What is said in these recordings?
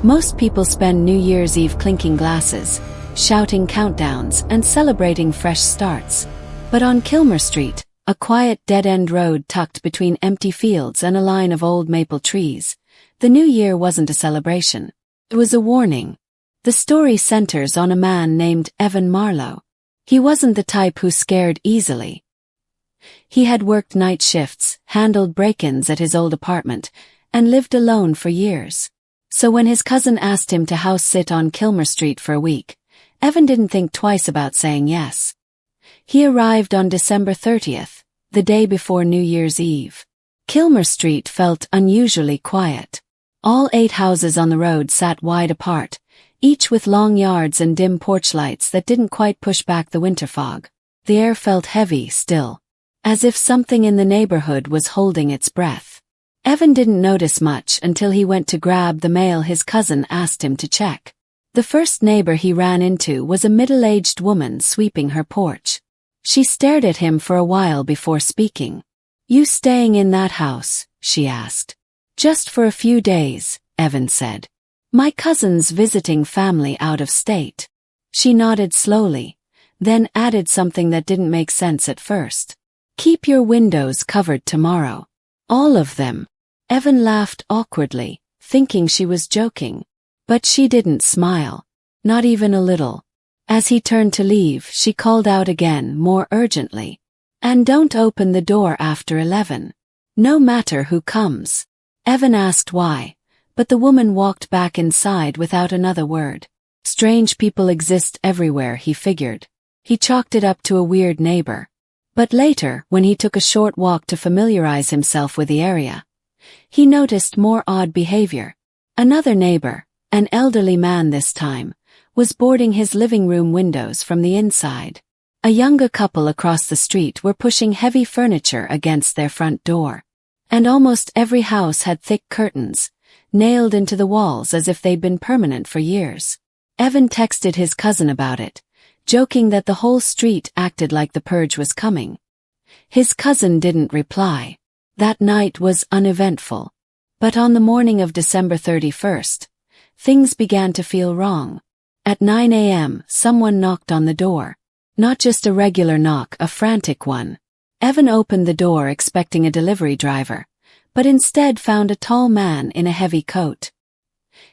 Most people spend New Year's Eve clinking glasses, shouting countdowns, and celebrating fresh starts. But on Kilmer Street, a quiet dead-end road tucked between empty fields and a line of old maple trees, the new year wasn't a celebration. It was a warning. The story centers on a man named Evan Marlowe. He wasn't the type who scared easily. He had worked night shifts, handled break-ins at his old apartment, and lived alone for years. So when his cousin asked him to house-sit on Kilmer Street for a week, Evan didn't think twice about saying yes. He arrived on December 30th, the day before New Year's Eve. Kilmer Street felt unusually quiet. All 8 houses on the road sat wide apart, each with long yards and dim porch lights that didn't quite push back the winter fog. The air felt heavy still, as if something in the neighborhood was holding its breath. Evan didn't notice much until he went to grab the mail his cousin asked him to check. The first neighbor he ran into was a middle-aged woman sweeping her porch. She stared at him for a while before speaking. "You staying in that house?" she asked. "Just for a few days," Evan said. "My cousin's visiting family out of state." She nodded slowly, then added something that didn't make sense at first. "Keep your windows covered tomorrow. All of them." Evan laughed awkwardly, thinking she was joking. But she didn't smile. Not even a little. As he turned to leave, she called out again, more urgently. "And don't open the door after 11. No matter who comes." Evan asked why, but the woman walked back inside without another word. Strange people exist everywhere, he figured. He chalked it up to a weird neighbor. But later, when he took a short walk to familiarize himself with the area, he noticed more odd behavior. Another neighbor, an elderly man this time, was boarding his living room windows from the inside. A younger couple across the street were pushing heavy furniture against their front door. And almost every house had thick curtains, nailed into the walls as if they'd been permanent for years. Evan texted his cousin about it, joking that the whole street acted like the purge was coming. His cousin didn't reply. That night was uneventful. But on the morning of December 31st, things began to feel wrong. At 9 a.m., someone knocked on the door. Not just a regular knock, a frantic one. Evan opened the door expecting a delivery driver, but instead found a tall man in a heavy coat.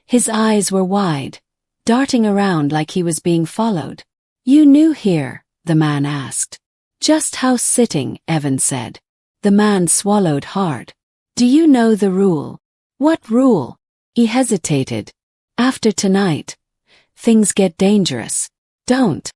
His eyes were wide, darting around like he was being followed. "You new here?" the man asked. "Just house-sitting," Evan said. The man swallowed hard. "Do you know the rule?" "What rule?" He hesitated. "After tonight, things get dangerous. Don't."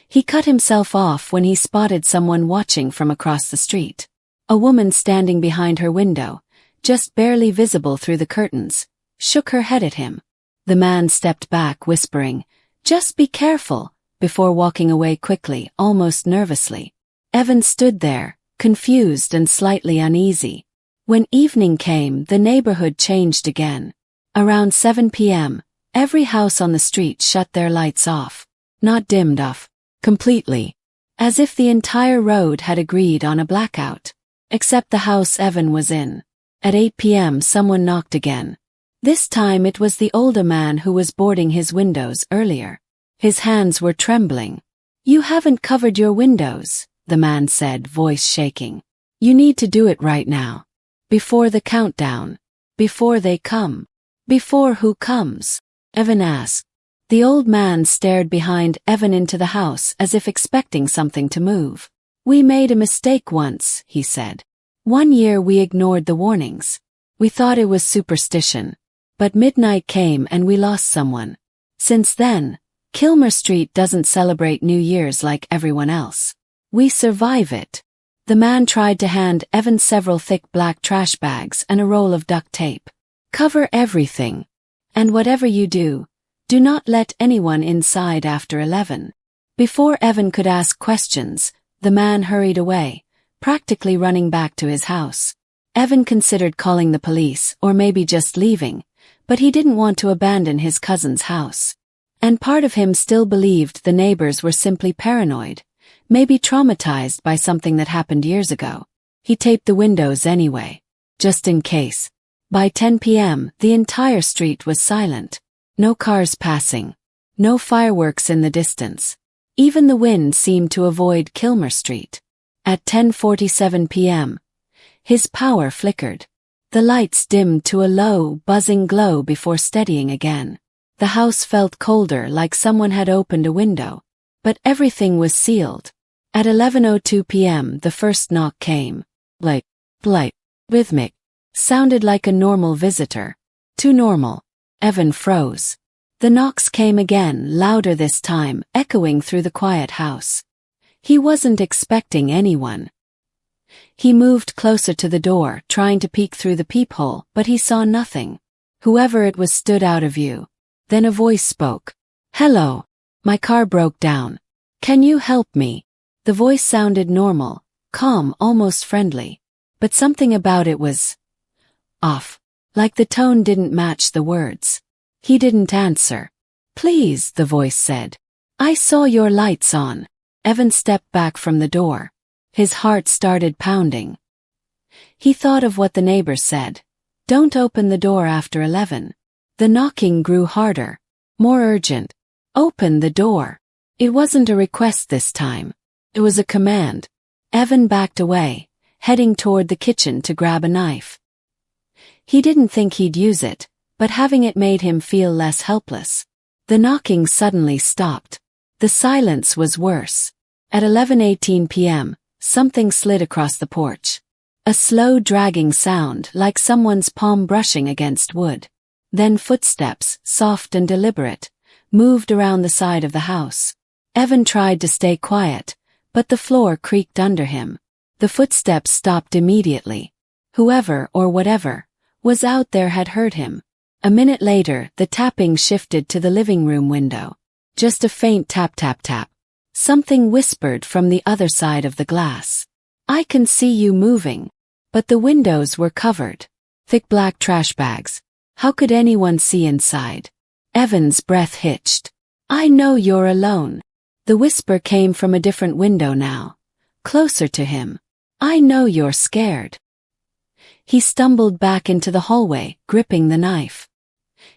He cut himself off when he spotted someone watching from across the street. A woman standing behind her window, just barely visible through the curtains, shook her head at him. The man stepped back, whispering, "Just be careful," before walking away quickly, almost nervously. Evan stood there, confused and slightly uneasy. When evening came, the neighborhood changed again. Around 7 p.m., every house on the street shut their lights off. Not dimmed off. Completely. As if the entire road had agreed on a blackout. Except the house Evan was in. At 8 p.m. someone knocked again. This time it was the older man who was boarding his windows earlier. His hands were trembling. "You haven't covered your windows," the man said, voice shaking. "You need to do it right now. Before the countdown. Before they come." "Before who comes?" Evan asked. The old man stared behind Evan into the house as if expecting something to move. "We made a mistake once," he said. "One year we ignored the warnings. We thought it was superstition. But midnight came and we lost someone. Since then, Kilmer Street doesn't celebrate New Year's like everyone else. We survive it." The man tried to hand Evan several thick black trash bags and a roll of duct tape. "Cover everything. And whatever you do not let anyone inside after 11. Before Evan could ask questions, the man hurried away, practically running back to his house. Evan considered calling the police or maybe just leaving, but he didn't want to abandon his cousin's house. And part of him still believed the neighbors were simply paranoid, maybe traumatized by something that happened years ago. He taped the windows anyway, just in case. By 10 p.m., the entire street was silent. No cars passing. No fireworks in the distance. Even the wind seemed to avoid Kilmer Street. At 10:47 p.m., his power flickered. The lights dimmed to a low, buzzing glow before steadying again. The house felt colder, like someone had opened a window. But everything was sealed. At 11:02 p.m. the first knock came. Light, rhythmic. Sounded like a normal visitor. Too normal. Evan froze. The knocks came again, louder this time, echoing through the quiet house. He wasn't expecting anyone. He moved closer to the door, trying to peek through the peephole, but he saw nothing. Whoever it was stood out of view. Then a voice spoke. "Hello. My car broke down. Can you help me?" The voice sounded normal, calm, almost friendly. But something about it was off. Like the tone didn't match the words. He didn't answer. "Please," the voice said. "I saw your lights on." Evan stepped back from the door. His heart started pounding. He thought of what the neighbors said. Don't open the door after 11. The knocking grew harder. More urgent. Open the door. It wasn't a request this time. It was a command. Evan backed away, heading toward the kitchen to grab a knife. He didn't think he'd use it, but having it made him feel less helpless. The knocking suddenly stopped. The silence was worse. At 11:18 p.m., something slid across the porch. A slow dragging sound, like someone's palm brushing against wood. Then footsteps, soft and deliberate, moved around the side of the house. Evan tried to stay quiet, but the floor creaked under him. The footsteps stopped immediately. Whoever, or whatever, was out there had heard him. A minute later, the tapping shifted to the living room window. Just a faint tap tap tap. Something whispered from the other side of the glass. "I can see you moving." But the windows were covered. Thick black trash bags. How could anyone see inside? Evan's breath hitched. "I know you're alone." The whisper came from a different window now. Closer to him. "I know you're scared." He stumbled back into the hallway, gripping the knife.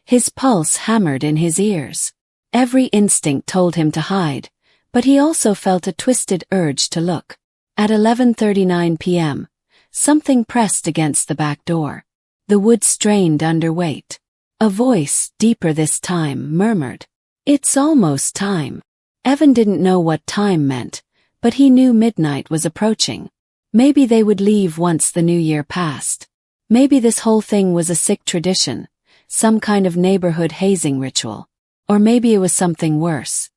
His pulse hammered in his ears. Every instinct told him to hide, but he also felt a twisted urge to look. At 11:39 p.m., something pressed against the back door. The wood strained under weight. A voice, deeper this time, murmured, "It's almost time." Evan didn't know what time meant, but he knew midnight was approaching. Maybe they would leave once the new year passed. Maybe this whole thing was a sick tradition, some kind of neighborhood hazing ritual. Or maybe it was something worse.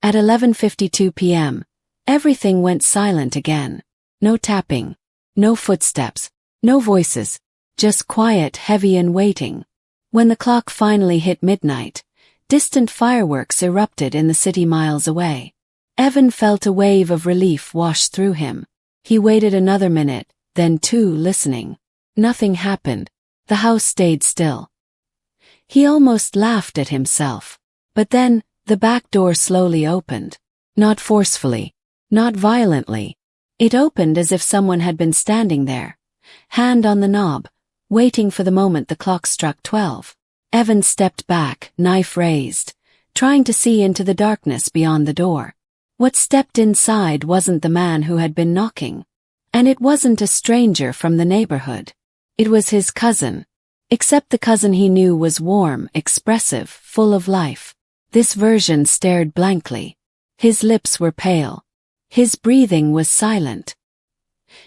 At 11:52 p.m., everything went silent again. No tapping. No footsteps. No voices. Just quiet, heavy and waiting. When the clock finally hit midnight, distant fireworks erupted in the city miles away. Evan felt a wave of relief wash through him. He waited another minute, then two, listening. Nothing happened. The house stayed still. He almost laughed at himself. But then, the back door slowly opened. Not forcefully. Not violently. It opened as if someone had been standing there, hand on the knob, waiting for the moment the clock struck 12. Evan stepped back, knife raised, trying to see into the darkness beyond the door. What stepped inside wasn't the man who had been knocking. And it wasn't a stranger from the neighborhood. It was his cousin. Except the cousin he knew was warm, expressive, full of life. This version stared blankly. His lips were pale. His breathing was silent.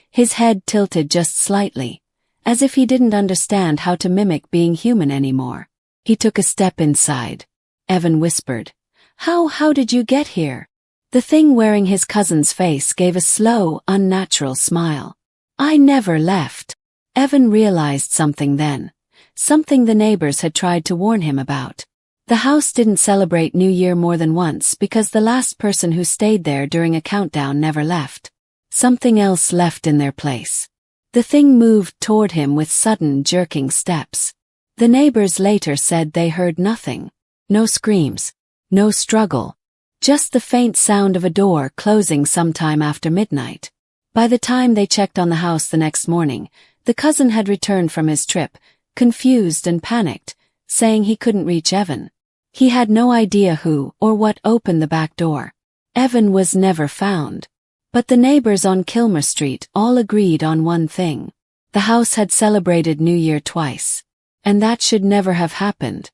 His head tilted just slightly, as if he didn't understand how to mimic being human anymore. He took a step inside. Evan whispered, How did you get here?" The thing wearing his cousin's face gave a slow, unnatural smile. "I never left." Evan realized something then. Something the neighbors had tried to warn him about. The house didn't celebrate New Year more than once because the last person who stayed there during a countdown never left. Something else left in their place. The thing moved toward him with sudden, jerking steps. The neighbors later said they heard nothing. No screams. No struggle. Just the faint sound of a door closing sometime after midnight. By the time they checked on the house the next morning, the cousin had returned from his trip, confused and panicked, saying he couldn't reach Evan. He had no idea who or what opened the back door. Evan was never found. But the neighbors on Kilmer Street all agreed on one thing. The house had celebrated New Year twice. And that should never have happened.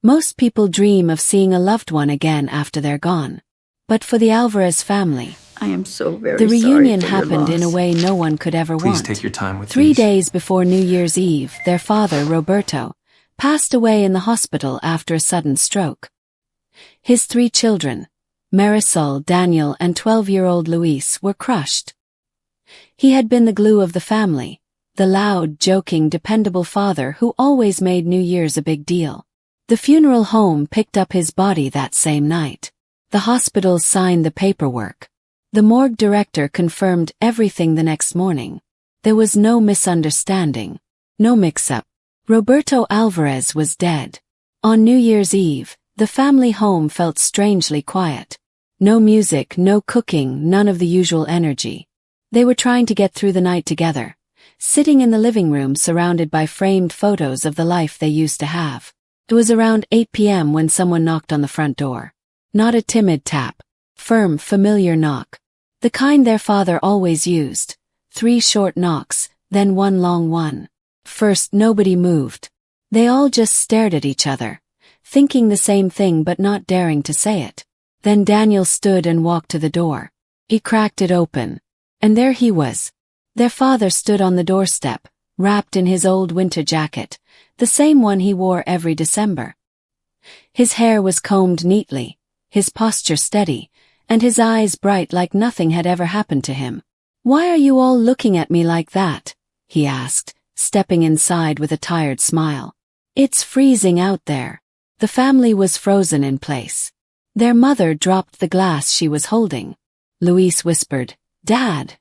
Most people dream of seeing a loved one again after they're gone. But for the Alvarez family, I am so very the sorry reunion for happened your in a loss. way no one could ever Please want. take your time with 3 these. days before New Year's Eve, their father, Roberto, passed away in the hospital after a sudden stroke. His 3 children, Marisol, Daniel, and 12-year-old Luis, were crushed. He had been the glue of the family, the loud, joking, dependable father who always made New Year's a big deal. The funeral home picked up his body that same night. The hospital signed the paperwork. The morgue director confirmed everything the next morning. There was no misunderstanding, no mix-up. Roberto Alvarez was dead. On New Year's Eve, the family home felt strangely quiet. No music, no cooking, none of the usual energy. They were trying to get through the night together, sitting in the living room surrounded by framed photos of the life they used to have. It was around 8 p.m. when someone knocked on the front door. Not a timid tap. Firm, familiar knock. The kind their father always used. 3 short knocks, then 1 long one. First, nobody moved. They all just stared at each other, thinking the same thing but not daring to say it. Then Daniel stood and walked to the door. He cracked it open. And there he was. Their father stood on the doorstep, wrapped in his old winter jacket, the same one he wore every December. His hair was combed neatly, his posture steady, and his eyes bright like nothing had ever happened to him. "Why are you all looking at me like that?" he asked, stepping inside with a tired smile. "It's freezing out there." The family was frozen in place. Their mother dropped the glass she was holding. Luis whispered, "Dad,"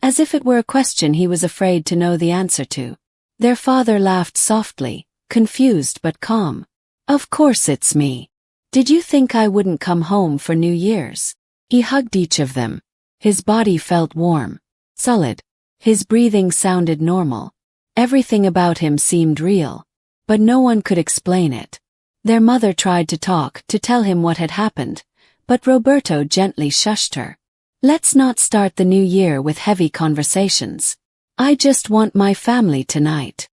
as if it were a question he was afraid to know the answer to. Their father laughed softly, confused but calm. "Of course it's me. Did you think I wouldn't come home for New Year's?" He hugged each of them. His body felt warm, solid. His breathing sounded normal. Everything about him seemed real. But no one could explain it. Their mother tried to talk, to tell him what had happened, but Roberto gently shushed her. "Let's not start the new year with heavy conversations. I just want my family tonight."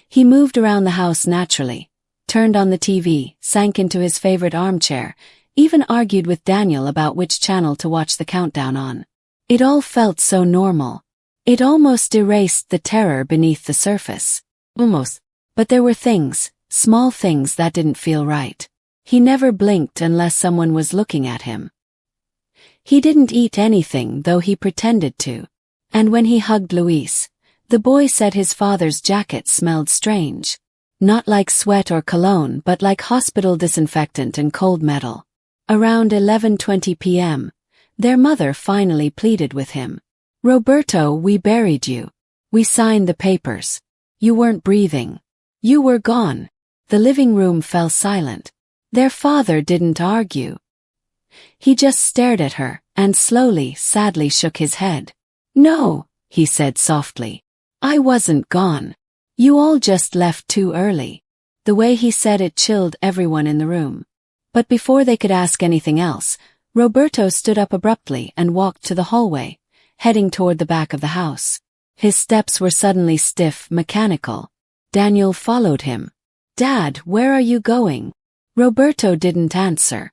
He moved around the house naturally, turned on the TV, sank into his favorite armchair, even argued with Daniel about which channel to watch the countdown on. It all felt so normal. It almost erased the terror beneath the surface. Almost. But there were things, small things that didn't feel right. He never blinked unless someone was looking at him. He didn't eat anything, though he pretended to. And when he hugged Luis, the boy said his father's jacket smelled strange. Not like sweat or cologne, but like hospital disinfectant and cold metal. Around 11:20 p.m., their mother finally pleaded with him. "Roberto, we buried you. We signed the papers. You weren't breathing. You were gone." The living room fell silent. Their father didn't argue. He just stared at her, and slowly, sadly shook his head. "No," he said softly. "I wasn't gone. You all just left too early." The way he said it chilled everyone in the room. But before they could ask anything else, Roberto stood up abruptly and walked to the hallway, heading toward the back of the house. His steps were suddenly stiff, mechanical. Daniel followed him. "Dad, where are you going?" Roberto didn't answer.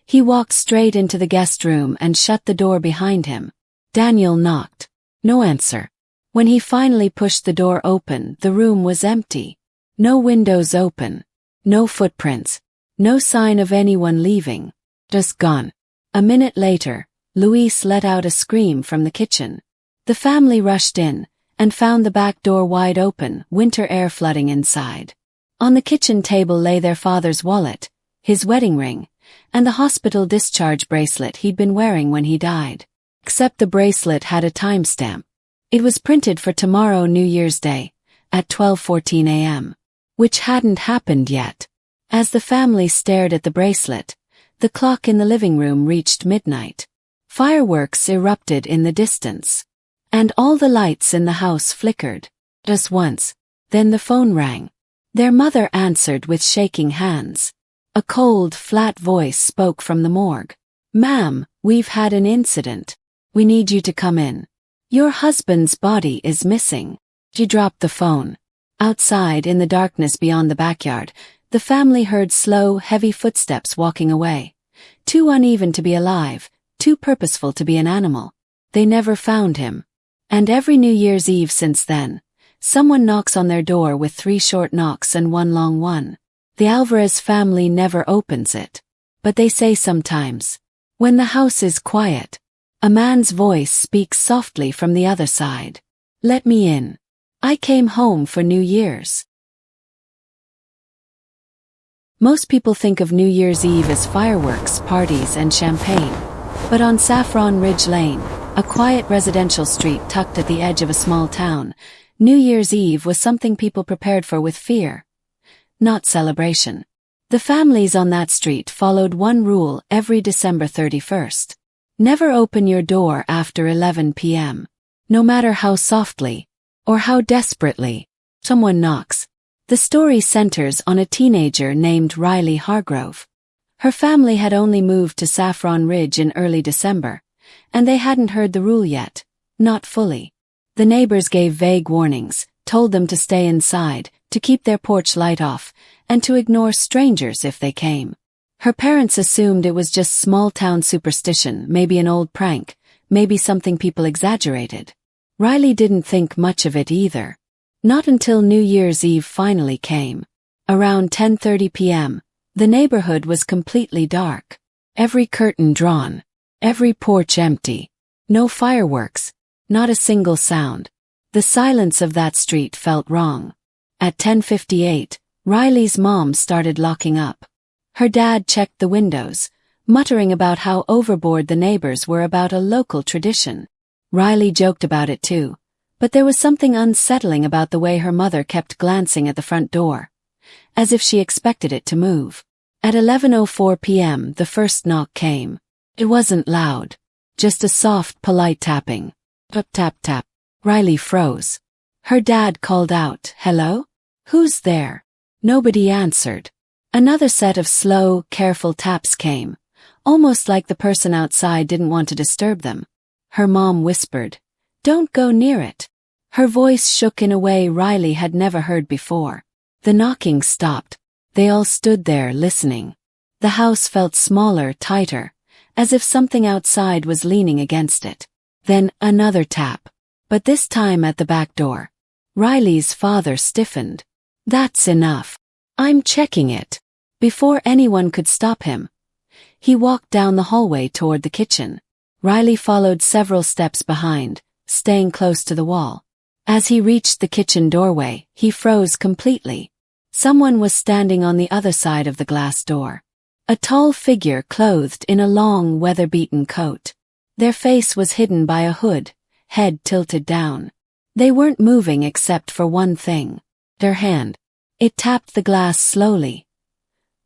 He walked straight into the guest room and shut the door behind him. Daniel knocked. No answer. When he finally pushed the door open, the room was empty. No windows open. No footprints. No sign of anyone leaving. Just gone. A minute later, Luis let out a scream from the kitchen. The family rushed in and found the back door wide open, winter air flooding inside. On the kitchen table lay their father's wallet, his wedding ring, and the hospital discharge bracelet he'd been wearing when he died. Except the bracelet had a timestamp. It was printed for tomorrow, New Year's Day, at 12:14 a.m., which hadn't happened yet. As the family stared at the bracelet, the clock in the living room reached midnight. Fireworks erupted in the distance. and all the lights in the house flickered. Just once. Then the phone rang. Their mother answered with shaking hands. A cold, flat voice spoke from the morgue. "Ma'am, we've had an incident. We need you to come in. Your husband's body is missing." She dropped the phone. Outside, in the darkness beyond the backyard, the family heard slow, heavy footsteps walking away. Too uneven to be alive, too purposeful to be an animal. They never found him. And every New Year's Eve since then, someone knocks on their door with 3 short knocks and 1 long one. The Alvarez family never opens it. But they say sometimes, when the house is quiet, a man's voice speaks softly from the other side. "Let me in. I came home for New Year's." Most people think of New Year's Eve as fireworks, parties, and champagne. But on Saffron Ridge Lane, a quiet residential street tucked at the edge of a small town, New Year's Eve was something people prepared for with fear, not celebration. The families on that street followed one rule every December 31st. Never open your door after 11 p.m. No matter how softly, or how desperately, someone knocks. The story centers on a teenager named Riley Hargrove. Her family had only moved to Saffron Ridge in early December, and they hadn't heard the rule yet, not fully. The neighbors gave vague warnings, told them to stay inside, to keep their porch light off, and to ignore strangers if they came. Her parents assumed it was just small-town superstition, maybe an old prank, maybe something people exaggerated. Riley didn't think much of it either. Not until New Year's Eve finally came. Around 10:30 p.m., the neighborhood was completely dark. Every curtain drawn. Every porch empty. No fireworks. Not a single sound. The silence of that street felt wrong. At 10:58, Riley's mom started locking up. Her dad checked the windows, muttering about how overboard the neighbors were about a local tradition. Riley joked about it too, but there was something unsettling about the way her mother kept glancing at the front door, as if she expected it to move. At 11:04 p.m. the first knock came. It wasn't loud, just a soft, polite tapping. Tap, tap, tap. Riley froze. Her dad called out, "Hello? Who's there?" Nobody answered. Another set of slow, careful taps came, almost like the person outside didn't want to disturb them. Her mom whispered, "Don't go near it." Her voice shook in a way Riley had never heard before. The knocking stopped. They all stood there listening. The house felt smaller, tighter, as if something outside was leaning against it. Then another tap, but this time at the back door. Riley's father stiffened. "That's enough. I'm checking it." Before anyone could stop him, he walked down the hallway toward the kitchen. Riley followed several steps behind, staying close to the wall. As he reached the kitchen doorway, he froze completely. Someone was standing on the other side of the glass door. A tall figure clothed in a long, weather-beaten coat. Their face was hidden by a hood, head tilted down. They weren't moving except for one thing. Their hand. It tapped the glass slowly,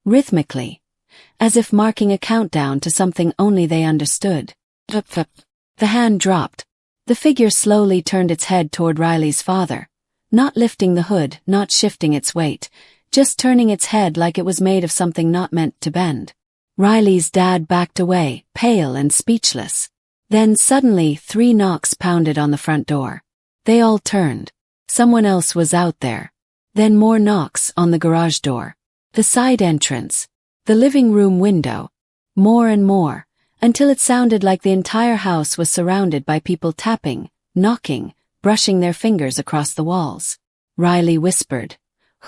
rhythmically, as if marking a countdown to something only they understood. The hand dropped. The figure slowly turned its head toward Riley's father, not lifting the hood, not shifting its weight, just turning its head like it was made of something not meant to bend. Riley's dad backed away, pale and speechless. Then suddenly 3 knocks pounded on the front door. They all turned. Someone else was out there. Then more knocks on the garage door, the side entrance, the living room window. More and more, until it sounded like the entire house was surrounded by people tapping, knocking, brushing their fingers across the walls. Riley whispered,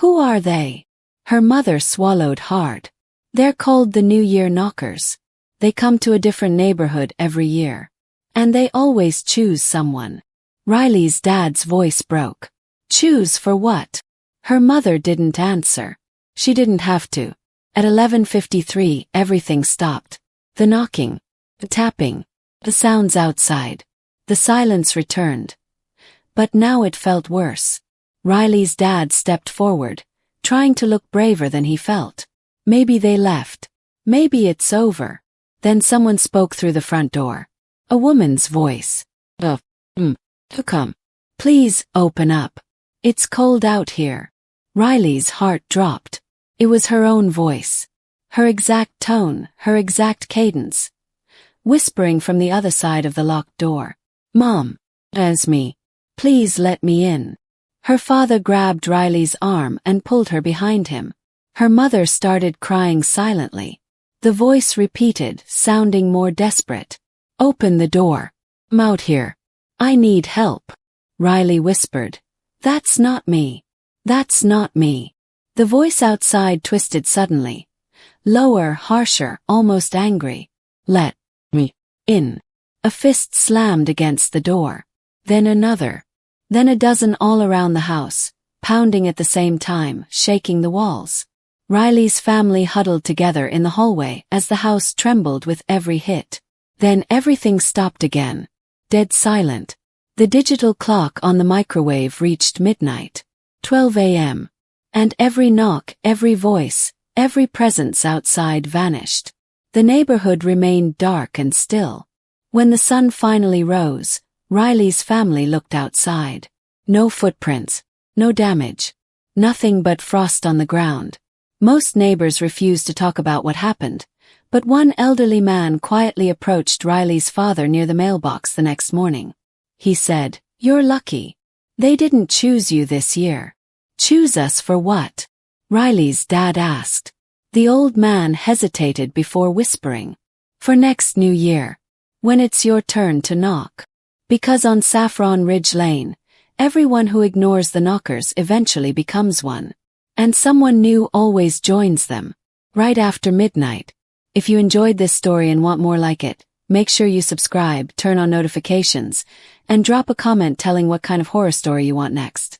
"Who are they?" Her mother swallowed hard. "They're called the New Year Knockers. They come to a different neighborhood every year. And they always choose someone." Riley's dad's voice broke. "Choose for what?" Her mother didn't answer. She didn't have to. At 11:53, everything stopped. The knocking, the tapping, the sounds outside. The silence returned. But now it felt worse. Riley's dad stepped forward, trying to look braver than he felt. Maybe they left. Maybe it's over. Then someone spoke through the front door. A woman's voice. To come. Please, open up. It's cold out here. Riley's heart dropped. It was her own voice. Her exact tone, her exact cadence. Whispering from the other side of the locked door. Mom. It's me. Please let me in. Her father grabbed Riley's arm and pulled her behind him. Her mother started crying silently. The voice repeated, sounding more desperate. Open the door. I'm out here. I need help. Riley whispered. That's not me. That's not me. The voice outside twisted suddenly. Lower, harsher, almost angry. Let me in. A fist slammed against the door. Then another. Then a dozen all around the house, pounding at the same time, shaking the walls. Riley's family huddled together in the hallway as the house trembled with every hit. Then everything stopped again. Dead silent. The digital clock on the microwave reached midnight. 12 a.m. And every knock, every voice, every presence outside vanished. The neighborhood remained dark and still. When the sun finally rose, Riley's family looked outside. No footprints, no damage. Nothing but frost on the ground. Most neighbors refused to talk about what happened, but one elderly man quietly approached Riley's father near the mailbox the next morning. He said, "You're lucky. They didn't choose you this year." "Choose us for what?" Riley's dad asked. The old man hesitated before whispering. "For next New Year. When it's your turn to knock. Because on Saffron Ridge Lane, everyone who ignores the knockers eventually becomes one. And someone new always joins them. Right after midnight. If you enjoyed this story and want more like it, make sure you subscribe, turn on notifications, and drop a comment telling what kind of horror story you want next.